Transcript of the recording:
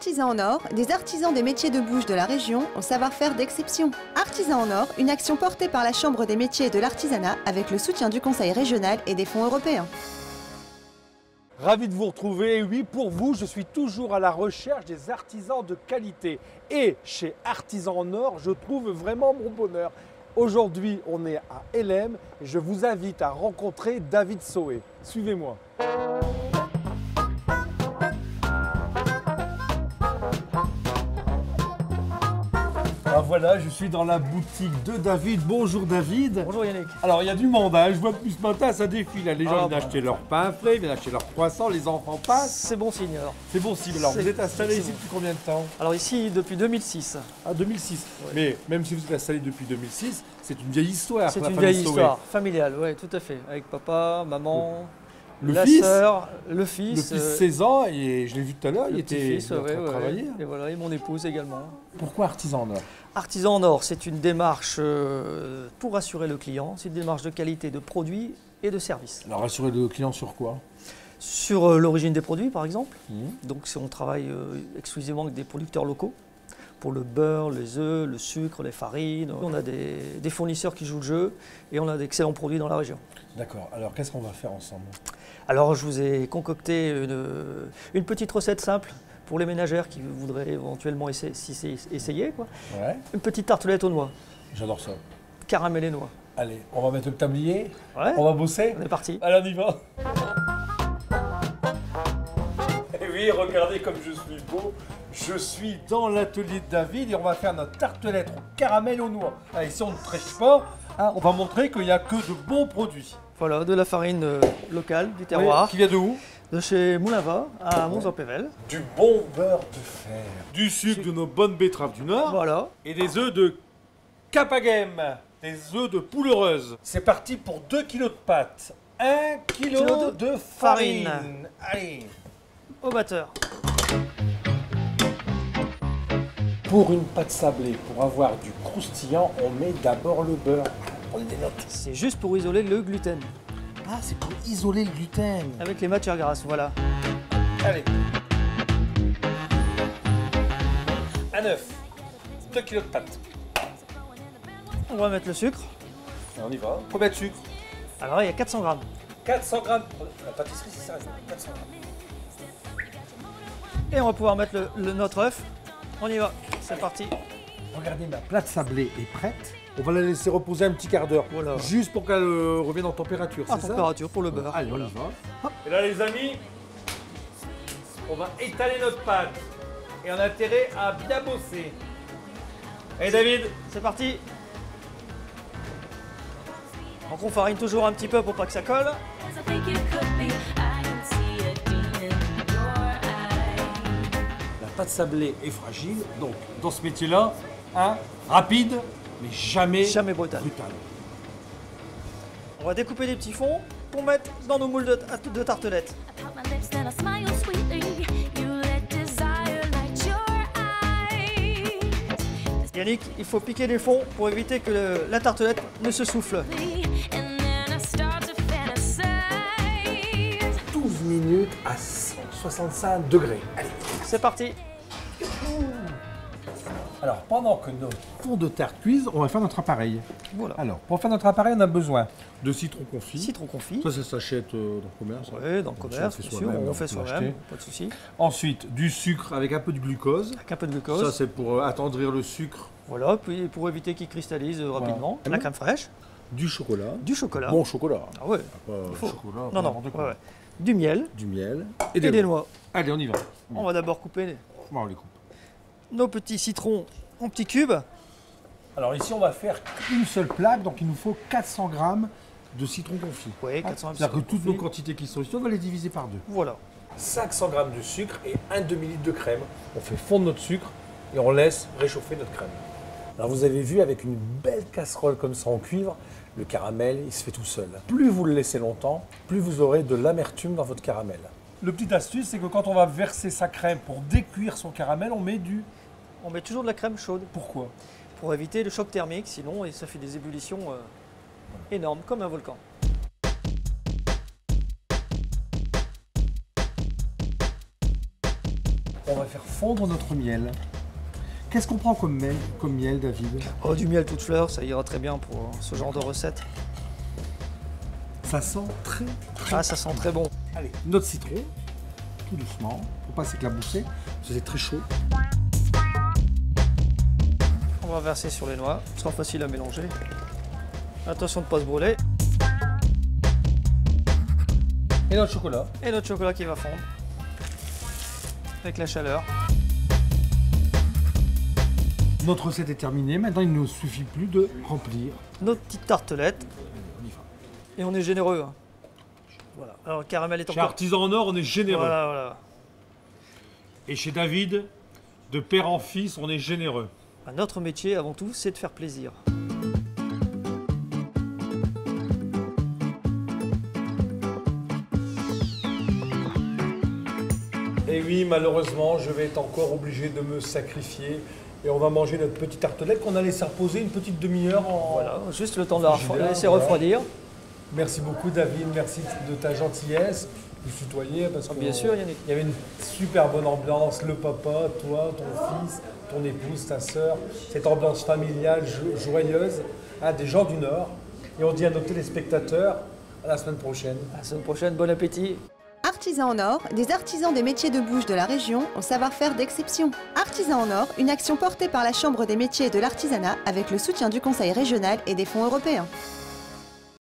Artisans en or, des artisans des métiers de bouche de la région au savoir-faire d'exception. Artisans en or, une action portée par la Chambre des métiers et de l'artisanat avec le soutien du Conseil régional et des fonds européens. Ravi de vous retrouver. Et oui, pour vous, je suis toujours à la recherche des artisans de qualité. Et chez Artisans en or, je trouve vraiment mon bonheur. Aujourd'hui, on est à Hellem et je vous invite à rencontrer David Soé. Suivez-moi. Ah voilà, je suis dans la boutique de David. Bonjour David. Bonjour Yannick. Alors il y a du monde, hein. Je vois que ce matin ça défile. Les gens viennent acheter leur pain frais, ils viennent acheter leur croissant, les enfants passent. C'est bon signe alors. C'est bon signe. Alors vous êtes installé ici depuis combien de temps? Alors ici depuis 2006. Ah 2006. Ouais. Mais même si vous êtes installé depuis 2006, c'est une vieille histoire. C'est une vieille histoire familiale, oui tout à fait. Avec papa, maman, la fils, sœur, le fils. Le fils 16 ans et je l'ai vu tout à l'heure, il était petit-fils, en train de travailler. Et voilà, et mon épouse également. Pourquoi Artisan en or? Artisan en or, c'est une démarche pour rassurer le client. C'est une démarche de qualité de produits et de services. Alors rassurer le client sur quoi? Sur l'origine des produits par exemple. Donc on travaille exclusivement avec des producteurs locaux. Pour le beurre, les œufs, le sucre, les farines. On a des fournisseurs qui jouent le jeu et on a d'excellents produits dans la région. D'accord. Alors qu'est-ce qu'on va faire ensemble? Alors je vous ai concocté une petite recette simple pour les ménagères qui voudraient éventuellement essayer. Quoi. Ouais. Une petite tartelette aux noix. J'adore ça. Caramel et noix. Allez, on va mettre le tablier. Ouais. On va bosser. On est parti. Allez, on y va. Et oui, regardez comme je suis beau. Je suis dans l'atelier de David et on va faire notre tartelette au caramel aux noix. Allez, si on ne triche pas, hein, on va montrer qu'il n'y a que de bons produits. Voilà, de la farine locale, du terroir. Oui, qui vient de où? De chez Moulin-Va à Mons-en-Pével. Du bon beurre de fer. Du sucre de nos bonnes betteraves du Nord. Voilà. Et des œufs de Capagem. Des œufs de poule heureuse. C'est parti pour 2 kg de pâtes. 1 kg de farine. Allez. Au batteur. Pour une pâte sablée, pour avoir du croustillant, on met d'abord le beurre. Prenez des notes. C'est juste pour isoler le gluten. Ah, c'est pour isoler le gluten. Avec les matières grasses, voilà. Allez. Un œuf. 2 kg de pâtes. On va mettre le sucre. Et on y va. Combien de sucre? Alors il y a 400 grammes. 400 grammes. La pâtisserie, c'est ça, 400 grammes. Et on va pouvoir mettre notre œuf. On y va, c'est parti. Regardez, ma pâte sablée est prête. On va la laisser reposer un petit quart d'heure. Voilà. Juste pour qu'elle revienne en température, À c'est ça? température pour le beurre. Allez, voilà. on y va. Et là, les amis, on va étaler notre pâte. Et on a intérêt à bien bosser. Allez, David. C'est parti. Donc on farine toujours un petit peu pour pas que ça colle. La pâte sablée est fragile, donc dans ce métier-là, rapide, mais jamais brutal. brutal. On va découper des petits fonds pour mettre dans nos moules de tartelettes. Yannick, il faut piquer les fonds pour éviter que la tartelette ne se souffle. 12 minutes à 165 degrés. Allez. C'est parti. Alors, pendant que nos fonds de tarte cuisent, on va faire notre appareil. Voilà. Alors, pour faire notre appareil, on a besoin de citron confit. Citron confit. Ça s'achète dans le commerce. Oui, dans le commerce, on fait bien sûr, soi-même, on fait peut soi-même, l'acheter. pas de souci. Ensuite, du sucre avec un peu de glucose. Avec un peu de glucose. Ça, c'est pour attendrir le sucre. Voilà, puis pour éviter qu'il cristallise rapidement. Voilà. La crème fraîche, Du chocolat. du chocolat. Bon chocolat. Ah ouais. Pas faut. chocolat, Non, non, n'importe quoi. ouais, ouais. Du miel Du miel et des noix. Allez, on y va. On va d'abord couper Bon, on les coupe. nos petits citrons en petits cubes. Alors ici, on va faire une seule plaque, donc il nous faut 400 grammes de citron confit. Oui, 400 C'est-à-dire que citron toutes nos confit. quantités qui sont ici, on va les diviser par deux. Voilà. 500 grammes de sucre et un demi-litre de crème. On fait fondre notre sucre et on laisse réchauffer notre crème. Alors vous avez vu, avec une belle casserole comme ça en cuivre, le caramel, il se fait tout seul. Plus vous le laissez longtemps, plus vous aurez de l'amertume dans votre caramel. Le petite astuce, c'est que quand on va verser sa crème pour décuire son caramel, on met du... On met toujours de la crème chaude Pourquoi? pour éviter le choc thermique, sinon ça fait des ébullitions énormes, comme un volcan. on va faire fondre notre miel. Qu'est-ce qu'on prend comme miel, David? Oh, du miel toute fleur, ça ira très bien pour ce genre de recette. Ça sent très Ah, ça sent très bon. Allez, notre citron, tout doucement, faut pas s'éclabousser, parce que c'est très chaud. On va verser sur les noix, ce sera facile à mélanger. Attention de ne pas se brûler. Et notre chocolat. Et notre chocolat qui va fondre avec la chaleur. Notre recette est terminée, maintenant il ne nous suffit plus de remplir. Notre petite tartelette. On y va. Et on est généreux. Hein. Voilà. Alors le caramel est Chez encore... Artisan en Or, on est généreux. Voilà, voilà. Et chez David, de père en fils, on est généreux. Notre métier, avant tout, c'est de faire plaisir. Et oui, malheureusement, je vais être encore obligé de me sacrifier. Et on va manger notre petite tartelette qu'on a laissé reposer une petite demi-heure en... Voilà, juste le temps de Frigidaire, la laisser voilà. refroidir. Merci beaucoup David, merci de ta gentillesse. Vous tutoyer parce que Bien sûr, Yannick. il y avait une super bonne ambiance, le papa, toi, ton fils, ton épouse, ta sœur, cette ambiance familiale, joyeuse, hein, des gens du Nord. Et on dit à nos téléspectateurs, à la semaine prochaine. À la semaine prochaine, bon appétit. Artisans en Or, des artisans des métiers de bouche de la région au savoir-faire d'exception. Artisans en Or, une action portée par la Chambre des métiers et de l'artisanat avec le soutien du Conseil régional et des fonds européens.